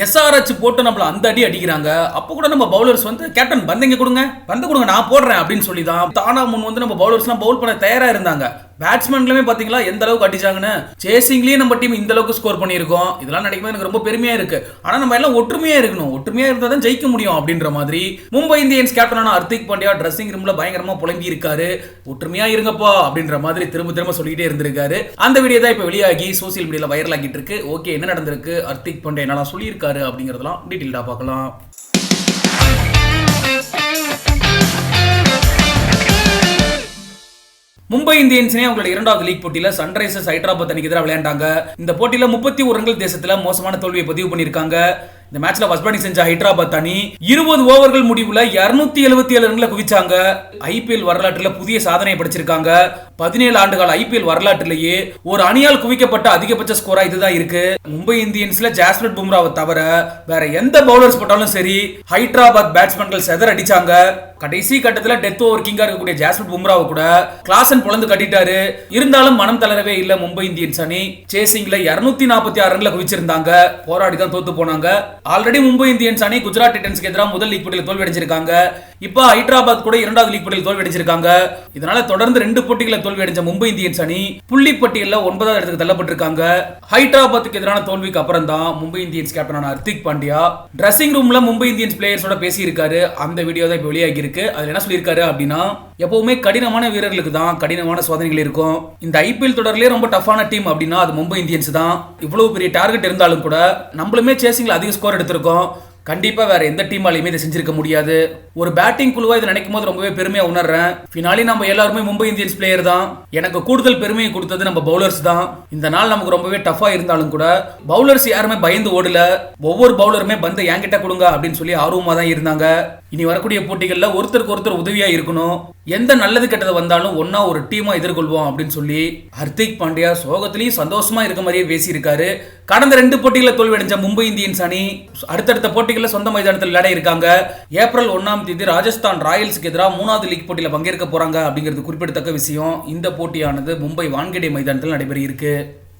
SRH போட்டு நம்மள அந்த அடி அடிக்கிறாங்க. அப்போ கூட நம்ம பவுலர்ஸ் வந்து கேப்டன் பந்தங்க கொடுங்க, பந்து கொடுங்க, நான் போடுறேன் அப்படின்னு சொல்லி தான் தானா முன் வந்து நம்ம பவுலர்ஸ்லாம் பவுல் பண்ண தயாரா இருந்தாங்க. பேட்ஸ்மேன்களுமே பாத்தீங்களா எந்த அளவுக்கு அடிச்சாங்கன்னு. சேசிங்லயே நம்ம டீம் இந்த அளவுக்கு ஸ்கோர் பண்ணியிருக்கோம். இதெல்லாம் நினைக்கும் எனக்கு ரொம்ப பெருமையா இருக்கு. ஆனா நம்ம எல்லாம் ஒற்றுமையா இருக்கணும், ஒற்றுமையா இருந்தா தான் ஜெயிக்க முடியும் அப்படின்ற மாதிரி மும்பை இந்தியன்ஸ் கேப்டனான ஹர்திக் பாண்டியா ட்ரெஸ்ஸிங் ரூம்ல பயங்கரமா புலம்பி இருக்காரு. ஒற்றுமையா இருங்கப்பா அப்படின்ற மாதிரி திரும்ப திரும்ப சொல்லிட்டே இருந்திருக்காரு. அந்த வீடியோ தான் இப்ப வெளியாகி சோசியல் மீடியால வைரல் ஆகிட்டு இருக்கு. ஓகே, என்ன நடந்திருக்கு, ஹர்திக் பாண்டியா என்னலாம் சொல்லியிருக்காரு அப்படிங்கறதெல்லாம் டீடைல்டா பார்க்கலாம். மும்பை இந்தியன்ஸ் அவங்களோட இரண்டாவது லீக் போட்டியில சன்ரைசர்ஸ் ஹைதராபாத் அணிக்கு எதிராக விளையாண்டாங்க. இந்த போட்டியில 31 ரன்கள் தேசத்துல மோசமான தோல்வியை பதிவு பண்ணிருக்காங்க. இந்த மேட்ச்ல ஃபர்ஸ்ட் பேட்டிங் செஞ்ச ஹைதராபாத் அணி 20 ஓவர்கள் முடிவுல 277 ரன்களை குவிச்சாங்க. ஐபிஎல் வரலாற்றுல புதிய சாதனையை படைச்சிருக்காங்க. 17 ஆண்டுகால ஐபிஎல் வரலாற்றிலேயே ஒரு அணியால் குவிக்கப்பட்ட அதிகபட்ச ஸ்கோரா இதுதான் இருக்கு. மும்பை இந்தியன்ஸ்ல ஜாஸ்பிரிட் பும்ராவை தவிர வேற எந்த பவுலர்ஸ் போட்டாலும் சரி ஹைதராபாத் பேட்ஸ்மேன்கள் செதற அடிச்சாங்க. கடைசி கட்டத்துல டெத் ஓவர் கிங்கா இருக்கக்கூடிய ஜாஸ்பிரிட் பும்ராவை கூட கிளாசன் பொளந்து கட்டிட்டாரு. இருந்தாலும் மனம் தளரவே இல்ல மும்பை இந்தியன்ஸ் அணி. சேசிங்ல 246 ரன்களை குவிச்சிருந்தாங்க. போராடி தான் தோத்து போனாங்க. ஆல்ரெடி மும்பை இந்தியன்ஸ் அணி குஜராத் டைட்டன்ஸ்க்கு எதிராக முதல் லீக் போட்டியில் தோல்வி அடைஞ்சிருக்காங்க. இப்போ ஹைதராபாத் கூட இரண்டாவது லீக் போட்டியில் தோல்வி அடைஞ்சிருக்காங்க. இதனால தொடர்ந்து 2 போட்டிகளை தோல்வி அடைஞ்ச மும்பை இந்தியன்ஸ் அணி புள்ளி பட்டியல்ல 9வது இடத்துக்கு தள்ளப்பட்டிருக்காங்க. ஹைதராபாத்துக்கு எதிரான தோல்விக்கு அப்புறம் தான் மும்பை இந்தியன்ஸ் கேப்டனான ஹர்திக் பாண்டியா டிரெஸ்ஸிங் ரூம்ல மும்பை இந்தியன்ஸ் பிளேயர்ஸோட பேசி இருக்காரு. அந்த வீடியோ தான் இப்போ வெளியாகி இருக்கு. அதுல என்ன சொல்லியிருக்காரு அப்படின்னா, எப்பவுமே கடினமான வீரர்களுக்கு தான் கடினமான சோதனைகள் இருக்கும். இந்த ஐபிஎல் தொடர்லயே ரொம்ப டஃப்பான டீம் அப்படின்னா அது மும்பை இந்தியன்ஸ் தான். இவ்வளவு பெரிய டார்கெட் இருந்தாலும் கூட நம்மளுமே சேசிங்ல அதிக ஸ்கோர் எடுத்திருக்கோம். கண்டிப்பா வேற எந்த டீமாலையுமே இதை செஞ்சிருக்க முடியாது. ஒரு பேட்டிங் குழுவா இதை நினைக்கும் போது ரொம்பவே பெருமையா உணர்றேன். ஃபினாலி நம்ம எல்லாருமே மும்பை இந்தியன்ஸ் பிளேயர் தான். எனக்கு கூடுதல் பெருமையை கொடுத்தது நம்ம பவுலர்ஸ் தான். இந்த நாள் நமக்கு ரொம்பவே டஃபா இருந்தாலும் கூட பவுலர்ஸ் யாருமே பயந்து ஓடல. ஒவ்வொரு பவுலருமே பந்து என்கிட்ட கொடுங்க அப்படின்னு சொல்லி ஆர்வமா தான் இருந்தாங்க. இனி வரக்கூடிய போட்டிகள்ல ஒருத்தருக்கு ஒருத்தர் உதவியா இருக்கணும். எந்த நல்லது கெட்டது வந்தாலும் ஒன்னா ஒரு டீமா எதிர்கொள்வோம் அப்படின்னு சொல்லி ஹர்திக் பாண்டியா சோகத்திலையும் சந்தோஷமா இருக்க மாதிரியே பேசியிருக்காரு. கடந்த 2 போட்டிகளை தோல்வி அடைஞ்ச மும்பை இந்தியன்ஸ் அணி அடுத்தடுத்த போட்டிகளில் சொந்த மைதானத்தில் விளையாட இருக்காங்க. ஏப்ரல் 1ஆம் தேதி ராஜஸ்தான் ராயல்ஸ்க்கு எதிராக 3வது லீக் போட்டியில் பங்கேற்க போறாங்க அப்படிங்கிறது குறிப்பிடத்தக்க விஷயம். இந்த போட்டியானது மும்பை வான்கடே மைதானத்தில் நடைபெற இருக்கு.